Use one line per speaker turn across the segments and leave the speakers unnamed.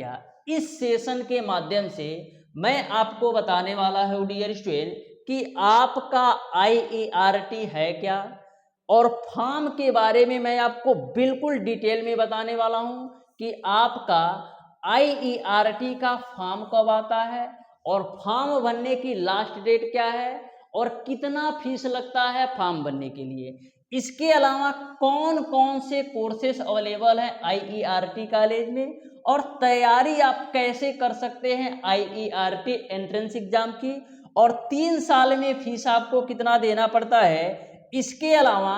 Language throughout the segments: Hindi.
क्या। इस सेशन के माध्यम से मैं आपको बताने वाला हूँ डियर स्टूडेंट कि आपका IERT है क्या, और फॉर्म के बारे में मैं आपको बिल्कुल डिटेल में बताने वाला हूँ कि आपका IERT का फॉर्म कब आता है और फॉर्म भरने की लास्ट डेट क्या है और कितना फीस लगता है फॉर्म भरने के लिए। इसके अलावा कौन कौन से कोर्सेस अवेलेबल हैं IERT कॉलेज में और तैयारी आप कैसे कर सकते हैं IERT एंट्रेंस एग्जाम की, और 3 साल में फीस आपको कितना देना पड़ता है। इसके अलावा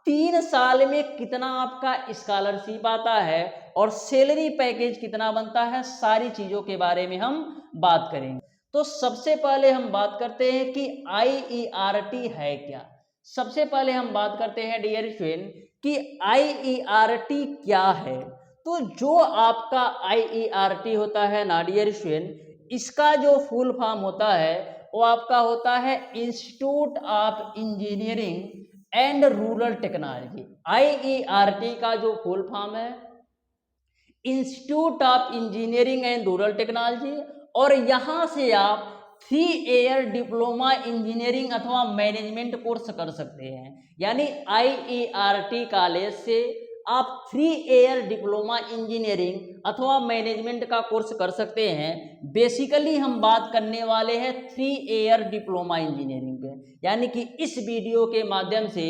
3 साल में कितना आपका स्कॉलरशिप आता है और सैलरी पैकेज कितना बनता है, सारी चीज़ों के बारे में हम बात करेंगे। तो सबसे पहले हम बात करते हैं कि IERT है क्या। सबसे पहले हम बात करते हैं डियर स्टूडेंट कि IERT क्या है। तो जो आपका IERT होता है ना डियर स्टूडेंट, इसका जो फुल फॉर्म होता है वो आपका होता है institute of engineering and rural technology. IERT का जो फुल फॉर्म है institute of engineering and rural technology, और यहाँ से आप 3 ईयर डिप्लोमा इंजीनियरिंग अथवा मैनेजमेंट कोर्स कर सकते हैं। यानी IERT कॉलेज से आप 3 ईयर डिप्लोमा इंजीनियरिंग अथवा मैनेजमेंट का कोर्स कर सकते हैं। बेसिकली हम बात करने वाले हैं 3 ईयर डिप्लोमा इंजीनियरिंग पे, यानी कि इस वीडियो के माध्यम से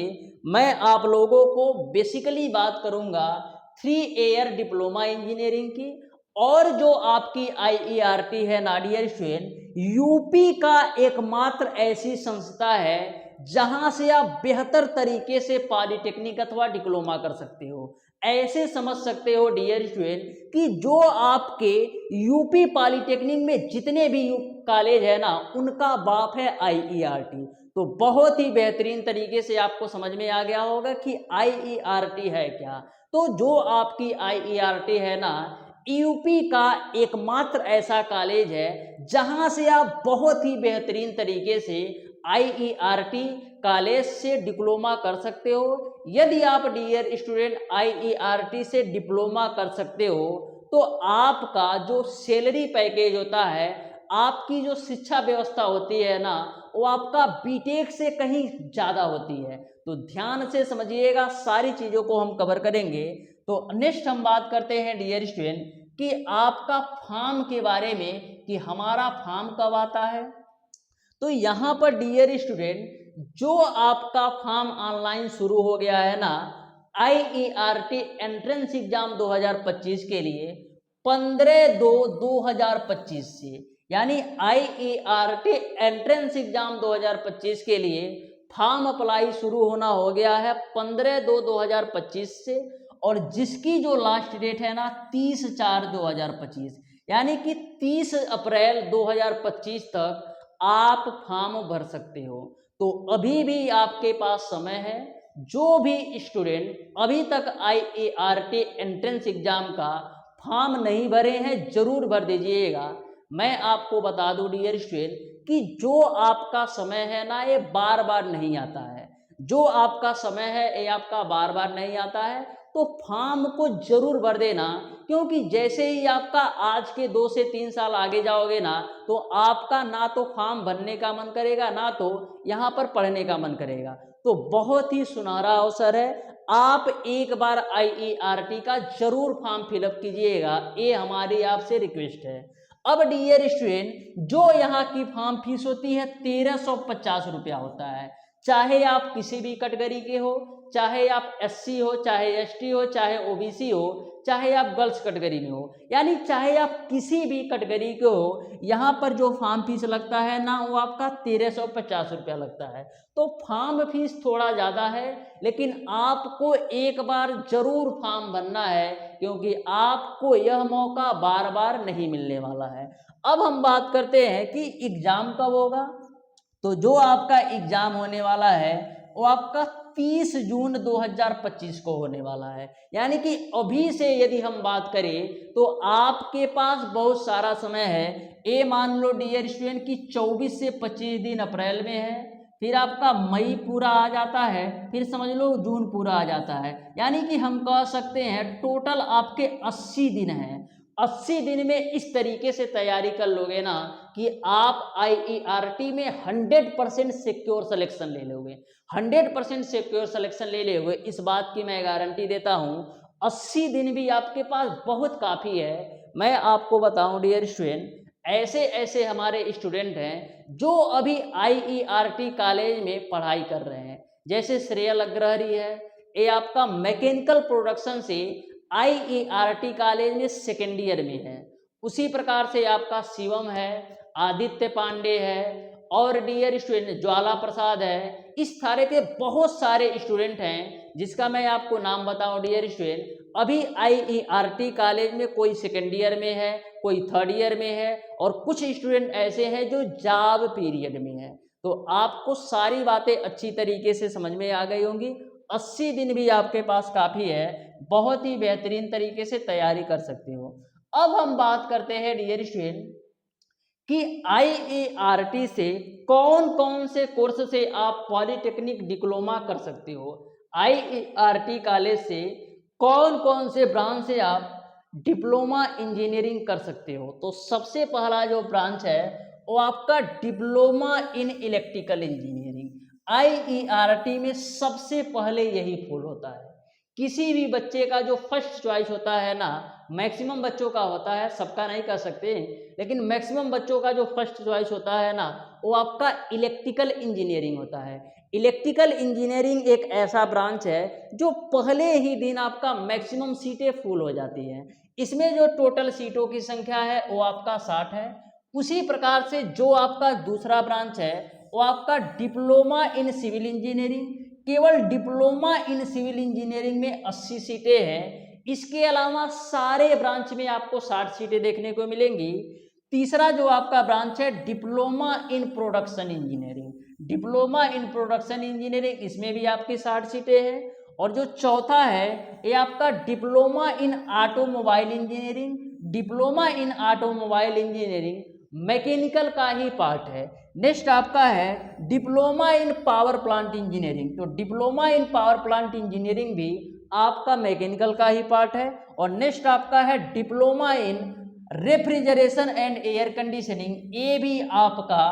मैं आप लोगों को बेसिकली बात करूंगा 3 ईयर डिप्लोमा इंजीनियरिंग की। और जो आपकी IERT है ना डियर स्टूडेंट, यूपी का एकमात्र ऐसी संस्था है जहां से आप बेहतर तरीके से पॉलिटेक्निक अथवा डिप्लोमा कर सकते हो। ऐसे समझ सकते हो डियर स्टूडेंट कि जो आपके यूपी पॉलिटेक्निक में जितने भी कॉलेज है ना, उनका बाप है IERT। तो बहुत ही बेहतरीन तरीके से आपको समझ में आ गया होगा कि IERT है क्या। तो जो आपकी IERT है ना, यूपी का एकमात्र ऐसा कॉलेज है जहां से आप बहुत ही बेहतरीन तरीके से IERT कॉलेज से डिप्लोमा कर सकते हो। यदि आप डियर स्टूडेंट IERT से डिप्लोमा कर सकते हो तो आपका जो सैलरी पैकेज होता है, आपकी जो शिक्षा व्यवस्था होती है ना, वो आपका बीटेक से कहीं ज़्यादा होती है। तो ध्यान से समझिएगा, सारी चीज़ों को हम कवर करेंगे। तो नेक्स्ट हम बात करते हैं डियर स्टूडेंट कि आपका फॉर्म के बारे में कि हमारा फॉर्म कब आता है। तो यहाँ पर डियर स्टूडेंट जो आपका फॉर्म ऑनलाइन शुरू हो गया है ना IERT एंट्रेंस एग्जाम 2025 के लिए 15/2/2025 से, यानी IERT एंट्रेंस एग्जाम 2025 के लिए फॉर्म अप्लाई शुरू होना हो गया है 15/2/2025 से, और जिसकी जो लास्ट डेट है ना 30/4/2025, यानी कि 30 अप्रैल 2025 तक आप फॉर्म भर सकते हो। तो अभी भी आपके पास समय है। जो भी स्टूडेंट अभी तक IERT एंट्रेंस एग्जाम का फॉर्म नहीं भरे हैं जरूर भर दीजिएगा। मैं आपको बता दूं डियर स्टूडेंट कि जो आपका समय है ना ये बार बार नहीं आता है। जो आपका समय है ये आपका बार बार नहीं आता है, तो फॉर्म को जरूर भर देना, क्योंकि जैसे ही आपका आज के 2 से 3 साल आगे जाओगे ना, तो आपका ना तो फॉर्म भरने का मन करेगा ना तो यहाँ पर पढ़ने का मन करेगा। तो बहुत ही सुनहरा अवसर है, आप एक बार IERT का जरूर फॉर्म फिलअप कीजिएगा, ये हमारी आपसे रिक्वेस्ट है। अब डियर स्टूडेंट जो यहाँ की फॉर्म फीस होती है 1350 रुपया होता है। चाहे आप किसी भी कैटेगरी के हो, चाहे आप SC हो, चाहे ST हो, चाहे OBC हो, चाहे आप गर्ल्स कैटेगरी में हो, यानी चाहे आप किसी भी कैटेगरी के हो, यहाँ पर जो फॉर्म फीस लगता है ना वो आपका 1350 रुपया लगता है। तो फॉर्म फीस थोड़ा ज़्यादा है, लेकिन आपको एक बार जरूर फॉर्म भरना है, क्योंकि आपको यह मौका बार बार नहीं मिलने वाला है। अब हम बात करते हैं कि एग्जाम कब होगा। तो जो आपका एग्जाम होने वाला है वो आपका 30 जून 2025 को होने वाला है। यानी कि अभी से यदि हम बात करें तो आपके पास बहुत सारा समय है। ये मान लो डियर स्टूडेंट कि 24 से 25 दिन अप्रैल में है, फिर आपका मई पूरा आ जाता है, फिर समझ लो जून पूरा आ जाता है। यानी कि हम कह सकते हैं टोटल आपके 80 दिन हैं। 80 दिन में इस तरीके से तैयारी कर लोगे ना कि आप IERT में 100% सिक्योर सिलेक्शन ले लोगे, 100% सिक्योर सिलेक्शन ले लोगे। इस बात की मैं गारंटी देता हूँ। 80 दिन भी आपके पास बहुत काफ़ी है। मैं आपको बताऊं डियर स्टूडेंट, ऐसे ऐसे हमारे स्टूडेंट हैं जो अभी IERT कॉलेज में पढ़ाई कर रहे हैं, जैसे श्रेयल अग्रहरी है, ये आपका मैकेनिकल प्रोडक्शन से IERT कॉलेज में सेकेंड ईयर में है। उसी प्रकार से आपका शिवम है, आदित्य पांडे है, और डियर स्टूडेंट ज्वाला प्रसाद है। इस तरह के बहुत सारे स्टूडेंट हैं जिसका मैं आपको नाम बताऊं डियर स्टूडेंट, अभी IERT कॉलेज में कोई सेकेंड ईयर में है, कोई थर्ड ईयर में है, और कुछ स्टूडेंट ऐसे हैं जो जॉब पीरियड में है। तो आपको सारी बातें अच्छी तरीके से समझ में आ गई होंगी। 80 दिन भी आपके पास काफ़ी है, बहुत ही बेहतरीन तरीके से तैयारी कर सकते हो। अब हम बात करते हैं डियर स्टूडेंट कि IERT से कौन कौन से कोर्स से आप पॉलिटेक्निक डिप्लोमा कर सकते हो। IERT कॉलेज से कौन कौन से ब्रांच से आप डिप्लोमा इंजीनियरिंग कर सकते हो। तो सबसे पहला जो ब्रांच है वो आपका diploma in electrical engineering. IERT में सबसे पहले यही फॉल होता है। किसी भी बच्चे का जो फर्स्ट चॉइस होता है ना, मैक्सिमम बच्चों का होता है, सबका नहीं कर सकते, लेकिन मैक्सिमम बच्चों का जो फर्स्ट चॉइस होता है ना वो आपका इलेक्ट्रिकल इंजीनियरिंग होता है। इलेक्ट्रिकल इंजीनियरिंग एक ऐसा ब्रांच है जो पहले ही दिन आपका मैक्सिमम सीटें फुल हो जाती हैं। इसमें जो टोटल सीटों की संख्या है वो आपका 60 है। उसी प्रकार से जो आपका दूसरा ब्रांच है वो आपका डिप्लोमा इन सिविल इंजीनियरिंग, केवल डिप्लोमा इन सिविल इंजीनियरिंग में 80 सीटें हैं। इसके अलावा सारे ब्रांच में आपको 60 सीटें देखने को मिलेंगी। तीसरा जो आपका ब्रांच है diploma in production engineering, diploma in production engineering, इसमें भी आपकी 60 सीटें हैं। और जो चौथा है ये आपका diploma in automobile engineering, diploma in automobile engineering mechanical का ही पार्ट है। नेक्स्ट आपका है diploma in power plant engineering, तो diploma in power plant engineering भी आपका मैकेनिकल का ही पार्ट है। और नेक्स्ट आपका है diploma in refrigeration and air conditioning, ये भी आपका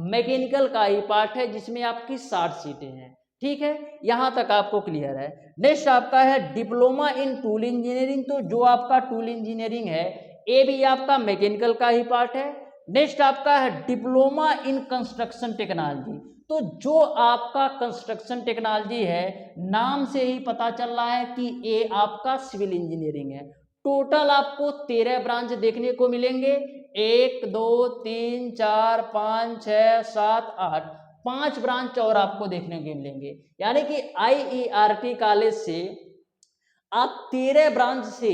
मैकेनिकल का ही पार्ट है जिसमें आपकी 60 सीटें हैं। ठीक है, यहाँ तक आपको क्लियर है। नेक्स्ट आपका है डिप्लोमा इन टूल इंजीनियरिंग, तो जो आपका टूल इंजीनियरिंग है ये भी आपका मैकेनिकल का ही पार्ट है। नेक्स्ट आपका है डिप्लोमा इन कंस्ट्रक्शन टेक्नोलॉजी, तो जो आपका कंस्ट्रक्शन टेक्नोलॉजी है नाम से ही पता चल रहा है कि ये आपका सिविल इंजीनियरिंग है। टोटल आपको 13 ब्रांच देखने को मिलेंगे, 1 2 3 4 5 6 7 8, 5 ब्रांच और आपको देखने को मिलेंगे। यानी कि IERT कॉलेज से आप 13 ब्रांच से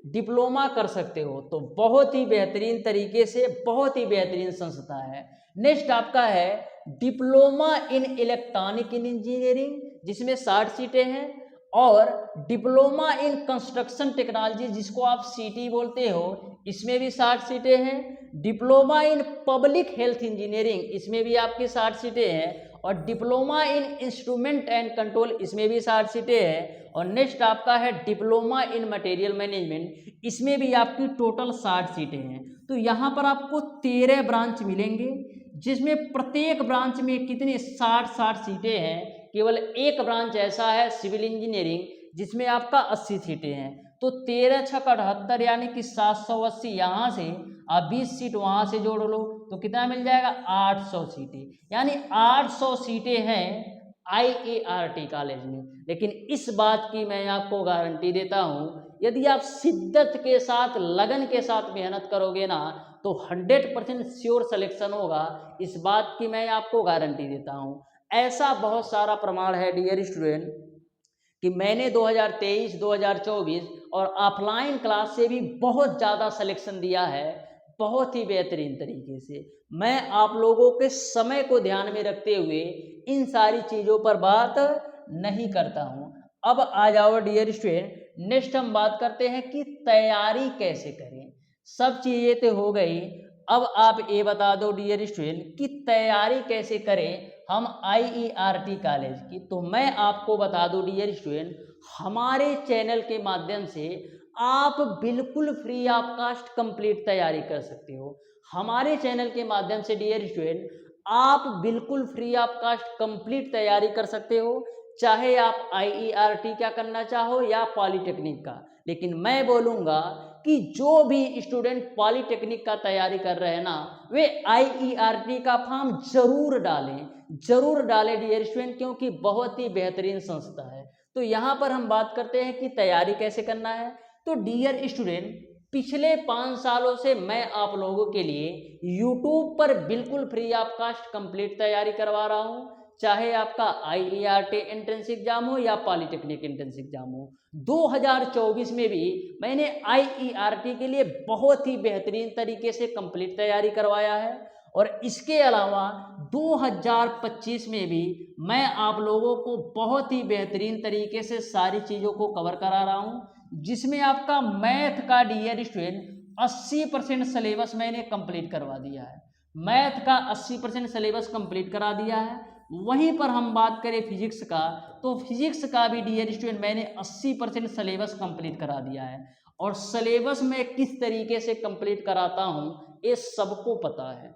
डिप्लोमा कर सकते हो। तो बहुत ही बेहतरीन तरीके से, बहुत ही बेहतरीन संस्था है। नेक्स्ट आपका है डिप्लोमा इन इलेक्ट्रॉनिक इंजीनियरिंग, जिसमें 60 सीटें हैं, और डिप्लोमा इन कंस्ट्रक्शन टेक्नोलॉजी जिसको आप CT बोलते हो, इसमें भी 60 सीटें हैं। Diploma in public health engineering, इसमें भी आपकी 60 सीटें हैं। और diploma in instrument and control, इसमें भी 60 सीटें हैं। और नेक्स्ट आपका है डिप्लोमा इन मटेरियल मैनेजमेंट, इसमें भी आपकी टोटल 60 सीटें हैं। तो यहाँ पर आपको 13 ब्रांच मिलेंगे, जिसमें प्रत्येक ब्रांच में कितने 60 सीटें हैं। केवल एक ब्रांच ऐसा है सिविल इंजीनियरिंग जिसमें आपका 80 सीटें हैं। तो 13 छक 78 यानी कि 780, यहाँ से आप 20 सीट वहाँ से जोड़ लो तो कितना मिल जाएगा 800 सीटें, यानी 800 सीटें हैं IERT कॉलेज में। लेकिन इस बात की मैं आपको गारंटी देता हूँ, यदि आप शिद्दत के साथ, लगन के साथ मेहनत करोगे ना तो 100% श्योर सिलेक्शन होगा। इस बात की मैं आपको गारंटी देता हूँ। ऐसा बहुत सारा प्रमाण है डियर स्टूडेंट कि मैंने 2023, 2024 और ऑफलाइन क्लास से भी बहुत ज़्यादा सिलेक्शन दिया है, बहुत ही बेहतरीन तरीके से। मैं आप लोगों के समय को ध्यान में रखते हुए इन सारी चीज़ों पर बात नहीं करता हूँ। अब आ जाओ डियर स्टूडेंट, नेक्स्ट हम बात करते हैं कि तैयारी कैसे करें। सब चीज़ें तो हो गई, अब आप ये बता दो डियर स्टूडेंट कि तैयारी कैसे करें हम IERT कॉलेज की। तो मैं आपको बता दूं डियर स्टूडेंट, हमारे चैनल के माध्यम से आप बिल्कुल फ्री ऑफ कास्ट कंप्लीट तैयारी कर सकते हो। हमारे चैनल के माध्यम से डियर स्टूडेंट आप बिल्कुल फ्री ऑफ कास्ट कंप्लीट तैयारी कर सकते हो, चाहे आप IERT क्या करना चाहो या पॉलिटेक्निक का। लेकिन मैं बोलूँगा कि जो भी स्टूडेंट पॉलिटेक्निक का तैयारी कर रहे हैं ना, वे IERT का फॉर्म जरूर डालें डियर स्टूडेंट, क्योंकि बहुत ही बेहतरीन संस्था है। तो यहाँ पर हम बात करते हैं कि तैयारी कैसे करना है। तो डियर स्टूडेंट पिछले 5 सालों से मैं आप लोगों के लिए YouTube पर बिल्कुल फ्री ऑफ कास्ट कंप्लीट तैयारी करवा रहा हूँ, चाहे आपका IERT एंट्रेंस एग्जाम हो या पॉलिटेक्निक एंट्रेंस एग्जाम हो। 2024 में भी मैंने IERT के लिए बहुत ही बेहतरीन तरीके से कंप्लीट तैयारी करवाया है, और इसके अलावा 2025 में भी मैं आप लोगों को बहुत ही बेहतरीन तरीके से सारी चीज़ों को कवर करा रहा हूँ, जिसमें आपका मैथ का डियर स्टूडेंट 80% सिलेबस मैंने कंप्लीट करवा दिया है। मैथ का 80% सिलेबस कंप्लीट करा दिया है। वहीं पर हम बात करें फिजिक्स का, तो फिजिक्स का भी डियर स्टूडेंट मैंने 80% सिलेबस कंप्लीट करा दिया है। और सिलेबस में किस तरीके से कंप्लीट कराता हूँ ये सबको पता है।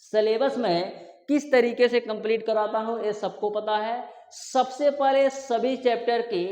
सिलेबस में किस तरीके से कंप्लीट कराता हूँ ये सबको पता है। सबसे पहले सभी चैप्टर के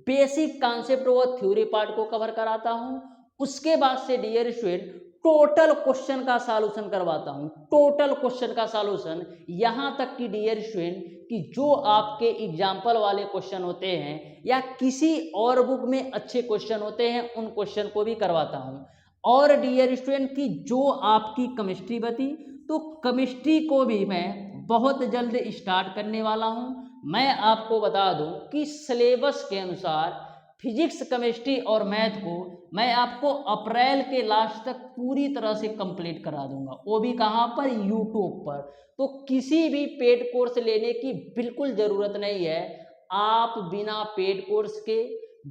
बेसिक कॉन्सेप्ट व थ्योरी पार्ट को कवर कराता हूँ। उसके बाद से डियर स्टूडेंट टोटल क्वेश्चन का सॉल्यूशन करवाता हूँ, टोटल क्वेश्चन का सॉल्यूशन, यहाँ तक कि डियर स्टूडेंट कि जो आपके एग्जाम्पल वाले क्वेश्चन होते हैं या किसी और बुक में अच्छे क्वेश्चन होते हैं उन क्वेश्चन को भी करवाता हूँ। और डियर स्टूडेंट की जो आपकी केमिस्ट्री बची, तो केमिस्ट्री को भी मैं बहुत जल्द स्टार्ट करने वाला हूँ। मैं आपको बता दूं कि सिलेबस के अनुसार फिजिक्स, केमिस्ट्री और मैथ को मैं आपको अप्रैल के लास्ट तक पूरी तरह से कंप्लीट करा दूंगा, वो भी कहाँ पर, यूट्यूब पर। तो किसी भी पेड कोर्स लेने की बिल्कुल ज़रूरत नहीं है, आप बिना पेड कोर्स के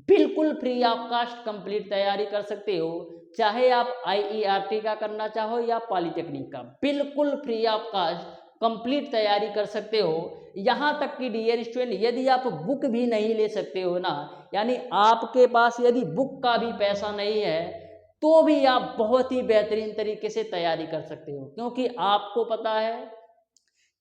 बिल्कुल फ्री ऑफ कास्ट कंप्लीट तैयारी कर सकते हो, चाहे आप IERT का करना चाहो या पॉलिटेक्निक का, बिल्कुल फ्री ऑफ कास्ट कंप्लीट तैयारी कर सकते हो। यहाँ तक कि डियर स्टूडेंट यदि आप बुक भी नहीं ले सकते हो ना, यानी आपके पास यदि बुक का भी पैसा नहीं है, तो भी आप बहुत ही बेहतरीन तरीके से तैयारी कर सकते हो। क्योंकि आपको पता है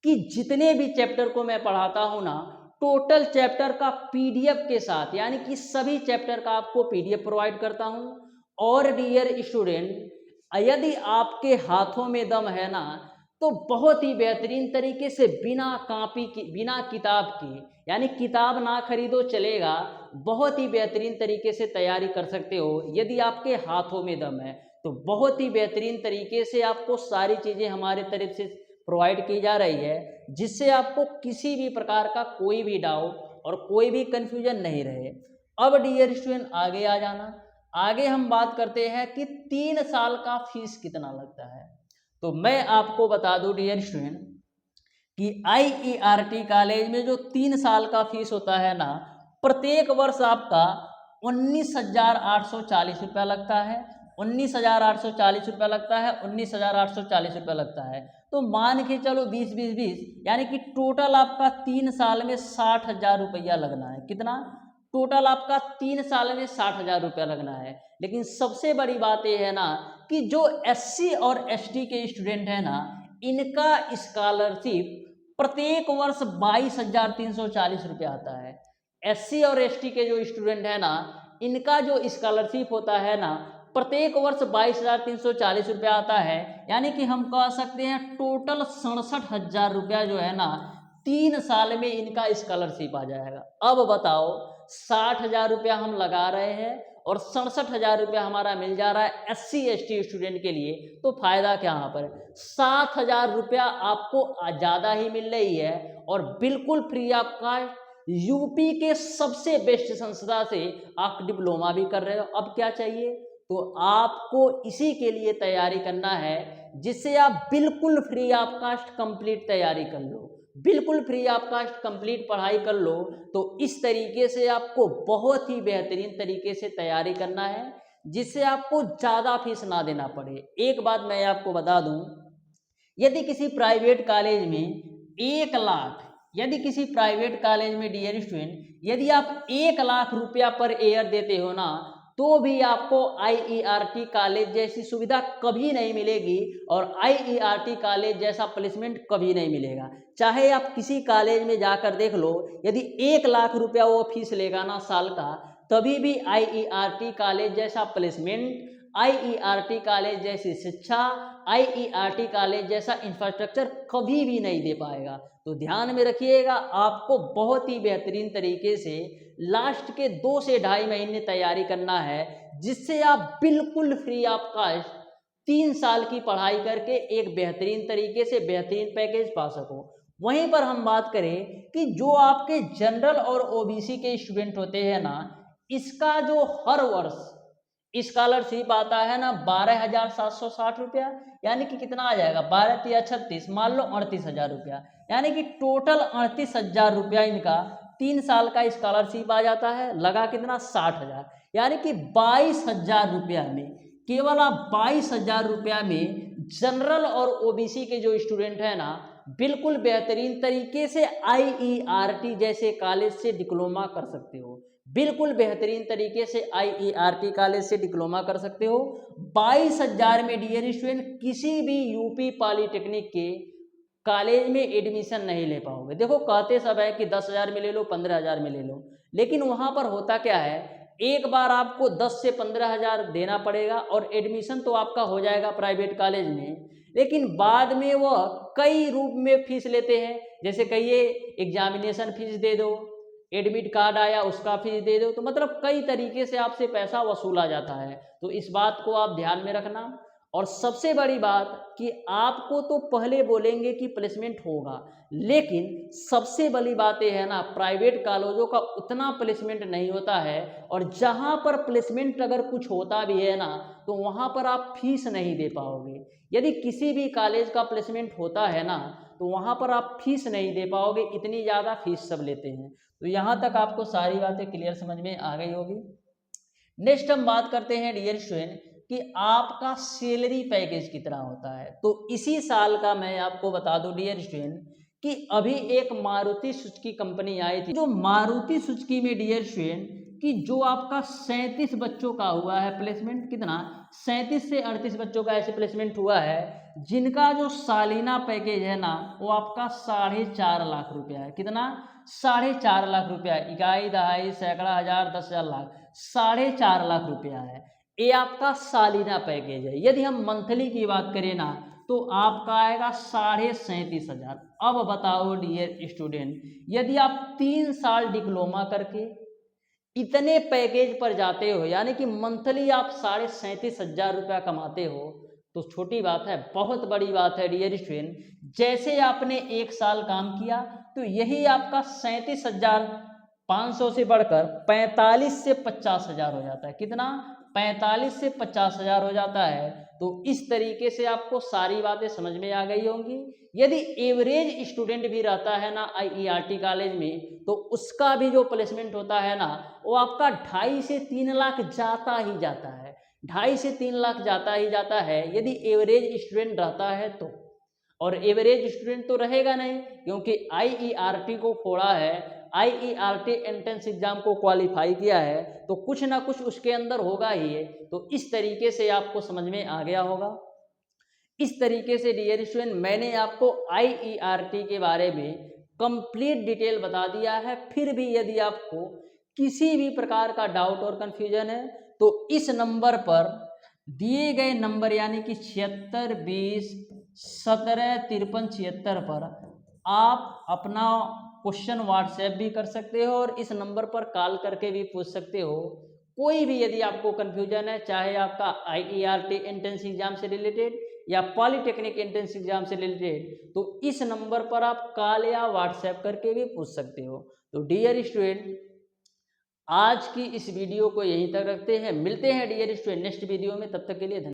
कि जितने भी चैप्टर को मैं पढ़ाता हूँ ना, टोटल चैप्टर का PDF के साथ, यानी कि सभी चैप्टर का आपको PDF प्रोवाइड करता हूँ। और डियर स्टूडेंट यदि आपके हाथों में दम है ना, तो बहुत ही बेहतरीन तरीके से बिना कॉपी की, बिना किताब की, यानी किताब ना खरीदो चलेगा, बहुत ही बेहतरीन तरीके से तैयारी कर सकते हो। यदि आपके हाथों में दम है तो बहुत ही बेहतरीन तरीके से आपको सारी चीज़ें हमारे तरफ से प्रोवाइड की जा रही है, जिससे आपको किसी भी प्रकार का कोई भी डाउट और कोई भी कंफ्यूजन नहीं रहे। अब डियर स्टूडेंट आगे आ जाना। आगे हम बात करते हैं कि 3 साल का फीस कितना लगता है। तो मैं आपको बता दूं डियर स्टूडेंट कि IERT कॉलेज में जो 3 साल का फीस होता है ना, प्रत्येक वर्ष आपका 19,840 रुपया लगता है। 19,840 रुपया लगता है, 19,840 रुपया लगता है। तो मान के चलो 20-20-20, यानी कि टोटल आपका 3 साल में 60,000 रुपया लगना है। कितना? टोटल आपका 3 साल में 60,000 रुपया लगना है। लेकिन सबसे बड़ी बात यह है ना कि जो SC और ST के स्टूडेंट है ना, इनका स्कॉलरशिप प्रत्येक वर्ष 22,340 रुपया आता है। SC और ST के जो स्टूडेंट है ना, इनका जो स्कॉलरशिप होता है ना, प्रत्येक वर्ष 22,340 रुपया आता है। यानी कि हम कह सकते हैं टोटल 67,000 रुपया जो है ना, 3 साल में इनका स्कॉलरशिप आ जाएगा। अब बताओ 60,000 रुपया हम लगा रहे हैं और 67,000 रुपया हमारा मिल जा रहा है SC ST स्टूडेंट के लिए, तो फायदा क्या यहाँ पर? 7,000 रुपया आपको ज़्यादा ही मिल रही है और बिल्कुल फ्री ऑफ कॉस्ट यूपी के सबसे बेस्ट संस्था से आप डिप्लोमा भी कर रहे हो। अब क्या चाहिए? तो आपको इसी के लिए तैयारी करना है, जिससे आप बिल्कुल फ्री ऑफ कॉस्ट कंप्लीट तैयारी कर लो, बिल्कुल फ्री ऑफ कॉस्ट कंप्लीट पढ़ाई कर लो। तो इस तरीके से आपको बहुत ही बेहतरीन तरीके से तैयारी करना है, जिससे आपको ज़्यादा फीस ना देना पड़े। एक बात मैं आपको बता दूं, यदि किसी प्राइवेट कॉलेज में 1 लाख, यदि किसी प्राइवेट कॉलेज में डियर स्टूडेंट यदि आप 1 लाख रुपया पर ईयर देते हो ना, तो भी आपको IERT कॉलेज जैसी सुविधा कभी नहीं मिलेगी और IERT कॉलेज जैसा प्लेसमेंट कभी नहीं मिलेगा। चाहे आप किसी कॉलेज में जाकर देख लो, यदि 1 लाख रुपया वो फीस लेगा ना साल का, तभी भी IERT कॉलेज जैसा प्लेसमेंट, IERT कॉलेज जैसी शिक्षा, IERT कॉलेज जैसा इंफ्रास्ट्रक्चर कभी भी नहीं दे पाएगा। तो ध्यान में रखिएगा, आपको बहुत ही बेहतरीन तरीके से लास्ट के 2 से ढाई महीने तैयारी करना है, जिससे आप बिल्कुल फ्री ऑफ कॉस्ट 3 साल की पढ़ाई करके एक बेहतरीन तरीके से बेहतरीन पैकेज पा सको। वहीं पर हम बात करें कि जो आपके जनरल और OBC के स्टूडेंट होते हैं ना, इसका जो हर वर्ष स्कॉलरशिप आता है ना 12,760 रुपया, यानी कि कितना आ जाएगा 12 या 36, मान लो 38,000 रुपया, यानी कि टोटल 38,000 रुपया इनका 3 साल का स्कॉलरशिप आ जाता है। लगा कितना 60,000, यानी कि 22,000 रुपया में, केवल आप 22,000 रुपया में जनरल और OBC के जो स्टूडेंट है ना, बिल्कुल बेहतरीन तरीके से IERT जैसे कॉलेज से डिप्लोमा कर सकते हो। बिल्कुल बेहतरीन तरीके से IERT कॉलेज से डिप्लोमा कर सकते हो। 22,000 में डियर स्टूडेंट किसी भी यूपी पॉलिटेक्निक के कॉलेज में एडमिशन नहीं ले पाओगे। देखो कहते सब है कि 10,000 में ले लो, 15,000 में ले लो, लेकिन वहाँ पर होता क्या है, एक बार आपको 10 से 15,000 देना पड़ेगा और एडमिशन तो आपका हो जाएगा प्राइवेट कॉलेज में, लेकिन बाद में वह कई रूप में फीस लेते हैं। जैसे कहिए एग्जामिनेशन फीस दे दो, एडमिट कार्ड आया उसका फीस दे दो, तो मतलब कई तरीके से आपसे पैसा वसूला जाता है। तो इस बात को आप ध्यान में रखना। और सबसे बड़ी बात कि आपको तो पहले बोलेंगे कि प्लेसमेंट होगा, लेकिन सबसे बड़ी बात यह है ना, प्राइवेट कॉलेजों का उतना प्लेसमेंट नहीं होता है, और जहां पर प्लेसमेंट अगर कुछ होता भी है ना, तो वहां पर आप फीस नहीं दे पाओगे। यदि किसी भी कॉलेज का प्लेसमेंट होता है ना, तो वहां पर आप फीस नहीं दे पाओगे, इतनी ज़्यादा फीस सब लेते हैं। तो यहाँ तक आपको सारी बातें क्लियर समझ में आ गई होगी। नेक्स्ट हम बात करते हैं डियर स्टूडेंट कि आपका सैलरी पैकेज कितना होता है। तो इसी साल का मैं आपको बता दूं डियर स्टूडेंट कि अभी एक मारुति सुजुकी कंपनी आई थी, जो मारुति सुजुकी में डियर स्टूडेंट कि जो आपका 37 बच्चों का हुआ है प्लेसमेंट, कितना 37 से 38 बच्चों का ऐसे प्लेसमेंट हुआ है, जिनका जो सालाना पैकेज है ना, वो आपका 4.5 लाख रुपया है। कितना 4.5 लाख रुपया, इकाई दहाई सैकड़ा हजार 10,000 लाख, 4.5 लाख रुपया है। ये आपका सालाना पैकेज है। यदि हम मंथली की बात करें ना, तो आपका आएगा 37,500। अब बताओ डियर स्टूडेंट, यदि आप 3 साल डिप्लोमा करके इतने पैकेज पर जाते हो, यानी कि मंथली आप 37,500 रुपया कमाते हो, तो छोटी बात है, बहुत बड़ी बात है डियर स्टूडेंट। जैसे आपने 1 साल काम किया, तो यही आपका 37,500 से बढ़कर 45 से 50,000 हो जाता है। कितना 45 से 50,000 हो जाता है। तो इस तरीके से आपको सारी बातें समझ में आ गई होंगी। यदि एवरेज स्टूडेंट भी रहता है ना IERT कॉलेज में, तो उसका भी जो प्लेसमेंट होता है ना, वो आपका 2.5 से 3 लाख जाता ही जाता है। 2.5 से 3 लाख जाता ही जाता है यदि एवरेज स्टूडेंट रहता है तो। और एवरेज स्टूडेंट तो रहेगा नहीं, क्योंकि IERT को फोड़ा है, IERT एंट्रेंस एग्जाम को क्वालिफाई किया है, तो कुछ ना कुछ उसके अंदर होगा ही है। तो इस तरीके से आपको समझ में आ गया होगा। इस तरीके से डियर स्टूडेंट मैंने आपको IERT के बारे में कंप्लीट डिटेल बता दिया है। फिर भी यदि आपको किसी भी प्रकार का डाउट और कंफ्यूजन है, तो इस नंबर पर दिए गए नंबर यानी कि 76 20 17 53 76 पर आप अपना क्वेश्चन व्हाट्सएप भी कर सकते हो, और इस नंबर पर कॉल करके भी पूछ सकते हो। कोई भी यदि आपको कंफ्यूजन है, चाहे आपका IERT एंट्रेंस एग्जाम से रिलेटेड या पॉलिटेक्निक एंट्रेंस एग्जाम से रिलेटेड, तो इस नंबर पर आप कॉल या व्हाट्सएप करके भी पूछ सकते हो। तो डियर स्टूडेंट, आज की इस वीडियो को यहीं तक रखते हैं। मिलते हैं डियर स्टूडेंट नेक्स्ट वीडियो में, तब तक के लिए धन्यवाद।